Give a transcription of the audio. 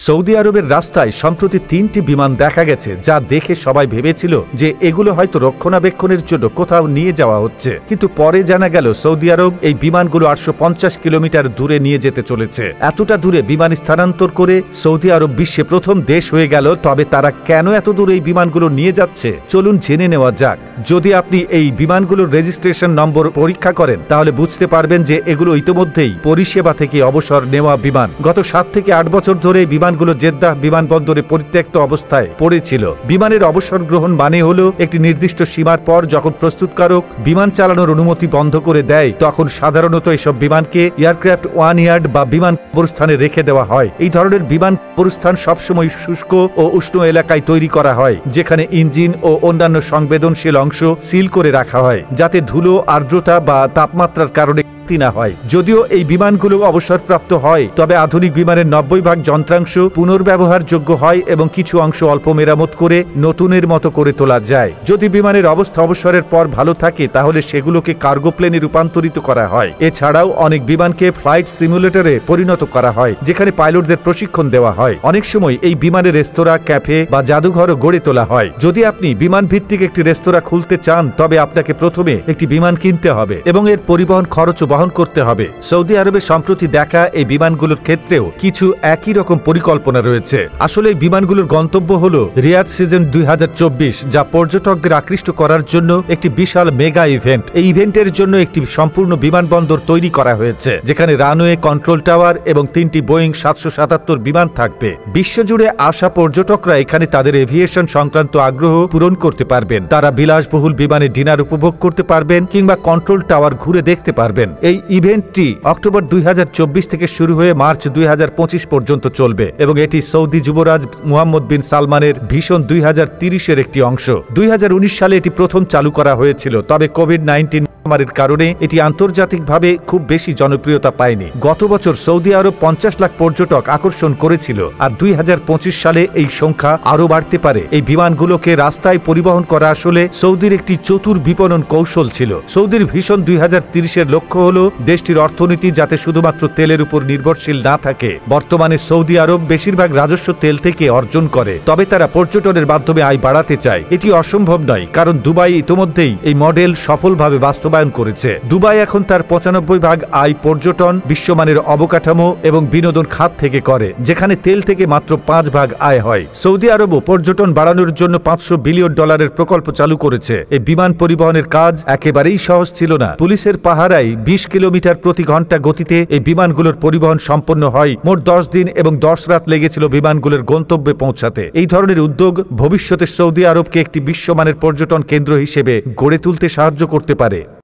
Saudi আরবের রাস্তায় সম্প্রতি ৩টি বিমান দেখা গেছে, যা দেখে সবাই ভেবেছিল যে এগুলো হয়তো রক্ষণাবেক্ষণের জন্য কোথাও নিয়ে যাওয়া হচ্ছে, কিন্তু পরে জানা গেল সৌদি আরব এই বিমানগুলো ৮৫০ কিলোমিটার দূরে নিয়ে যেতে চলেছে। এতটা দূরে বিমান স্থানান্তর করে সৌদি আরব বিশ্বে প্রথম দেশ হয়ে গেল। তবে তারা কেন এত দূরে এই বিমানগুলো নিয়ে যাচ্ছে, চলুন জেনে নেওয়া যাক। যদি আপনি এই বিমানগুলোর রেজিস্ট্রেশন নম্বর পরীক্ষা করেন, তাহলে বুঝতে পারবেন যে এগুলো ইতিমধ্যেই পরিষেবা থেকে অবসর নেওয়া বিমান। গত ৭ থেকে ৮ বছর ধরে বিমানগুলো জেদ্দাহ বিমানবন্দরে পরিত্যক্ত অবস্থায় পড়েছিল। বিমানের অবসর গ্রহণ মানে হলো একটি নির্দিষ্ট সীমার পর যখন প্রস্তুতকারক বিমান চালানোর অনুমতি বন্ধ করে দেয়, তখন সাধারণত এসব বিমানকে এয়ারক্রাফট ওয়ান ইয়ার্ড বা বিমান কবরস্থানে রেখে দেওয়া হয়। এই ধরনের বিমান কবরস্থান সবসময় শুষ্ক ও উষ্ণ এলাকায় তৈরি করা হয়, যেখানে ইঞ্জিন ও অন্যান্য সংবেদনশীল অংশ সিল করে রাখা হয়, যাতে ধুলো, আর্দ্রতা বা তাপমাত্রার কারণে না হয়। যদিও এই বিমানগুলো অবসরপ্রাপ্ত হয়, তবে আধুনিক বিমানের ৯০% যন্ত্রাংশ পুনর্ব্যবহারযোগ্য হয় এবং কিছু অংশ অল্প মেরামত করে নতুনের মতো করে তোলা যায়। যদি বিমানের অবস্থা অবসরের পর ভালো থাকে, তাহলে সেগুলোকে কার্গো প্লেনে রূপান্তরিত করা হয়। এছাড়াও অনেক বিমানকে ফ্লাইট সিমুলেটরে পরিণত করা হয়, যেখানে পাইলটদের প্রশিক্ষণ দেওয়া হয়। অনেক সময় এই বিমানের রেস্তোরাঁ, ক্যাফে বা জাদুঘরও গড়ে তোলা হয়। যদি আপনি বিমান ভিত্তিক একটি রেস্তোরাঁ খুলতে চান, তবে আপনাকে প্রথমে একটি বিমান কিনতে হবে এবং এর পরিবহন খরচও বহন করতে হবে। সৌদি আরবে সম্প্রতি দেখা এই বিমানগুলোর ক্ষেত্রেও কিছু একই রকম পরিকল্পনা রয়েছে। আসলে এই বিমানগুলোর গন্তব্য হলো রিয়াদ সিজন ২০২৪, যা পর্যটকদের আকৃষ্ট করার জন্য একটি বিশাল মেগা ইভেন্ট। এই ইভেন্টের জন্য একটি সম্পূর্ণ বিমানবন্দর তৈরি করা হয়েছে, যেখানে রানওয়ে, কন্ট্রোল টাওয়ার এবং ৩টি বোয়িং ৭৭৭ বিমান থাকবে। বিশ্বজুড়ে আসা পর্যটকরা এখানে তাদের এভিয়েশন সংক্রান্ত আগ্রহ পূরণ করতে পারবেন। তারা বিলাসবহুল বিমানে ডিনার উপভোগ করতে পারবেন কিংবা কন্ট্রোল টাওয়ার ঘুরে দেখতে পারবেন। এই ইভেন্টটি অক্টোবর ২০২৪ থেকে শুরু হয়ে মার্চ ২০২৫ পর্যন্ত চলবে এবং এটি সৌদি যুবরাজ মুহাম্মদ বিন সালমানের ভিশন ২০৩০-এর একটি অংশ। ২০১৯ সালে এটি প্রথম চালু করা হয়েছিল, তবে কোভিড-১৯ মহামারীর কারণে এটি আন্তর্জাতিকভাবে খুব বেশি জনপ্রিয়তা পায়নি। গত বছর সৌদি আরব ৫০ লাখ পর্যটক আকর্ষণ করেছিল, আর ২০২৫ সালে এই সংখ্যা আরও বাড়তে পারে। এই বিমানগুলোকে রাস্তায় পরিবহন করা আসলে সৌদির একটি চতুর বিপণন কৌশল ছিল। সৌদির ভিশন ২০৩০-এর লক্ষ্য হল দেশটির অর্থনীতি যাতে শুধুমাত্র তেলের উপর নির্ভরশীল না থাকে। বর্তমানে সৌদি আরব বেশিরভাগ রাজস্ব তেল থেকে অর্জন করে, তবে তারা পর্যটনের মাধ্যমে আয় বাড়াতে চায়। এটি অসম্ভব নয়, কারণ দুবাই ইতিমধ্যেই এই মডেল সফলভাবে বাস্তবায়ন করেছে। দুবাই এখন তার ৯৫% আয় পর্যটন, বিশ্বমানের অবকাঠামো এবং বিনোদন খাত থেকে করে, যেখানে তেল থেকে মাত্র ৫% আয় হয়। সৌদি আরবও পর্যটন বাড়ানোর জন্য $৫০০ বিলিয়ন প্রকল্প চালু করেছে। এই বিমান পরিবহনের কাজ একেবারেই সহজ ছিল না। পুলিশের পাহারায় ২০ কিলোমিটার প্রতি ঘন্টা গতিতে এই বিমানগুলোর পরিবহন সম্পন্ন হয়। মোট ১০ দিন এবং ১০ রাত লেগেছিল বিমানগুলোর গন্তব্যে পৌঁছাতে। এই ধরনের উদ্যোগ ভবিষ্যতে সৌদি আরবকে একটি বিশ্বমানের পর্যটন কেন্দ্র হিসেবে গড়ে তুলতে সাহায্য করতে পারে।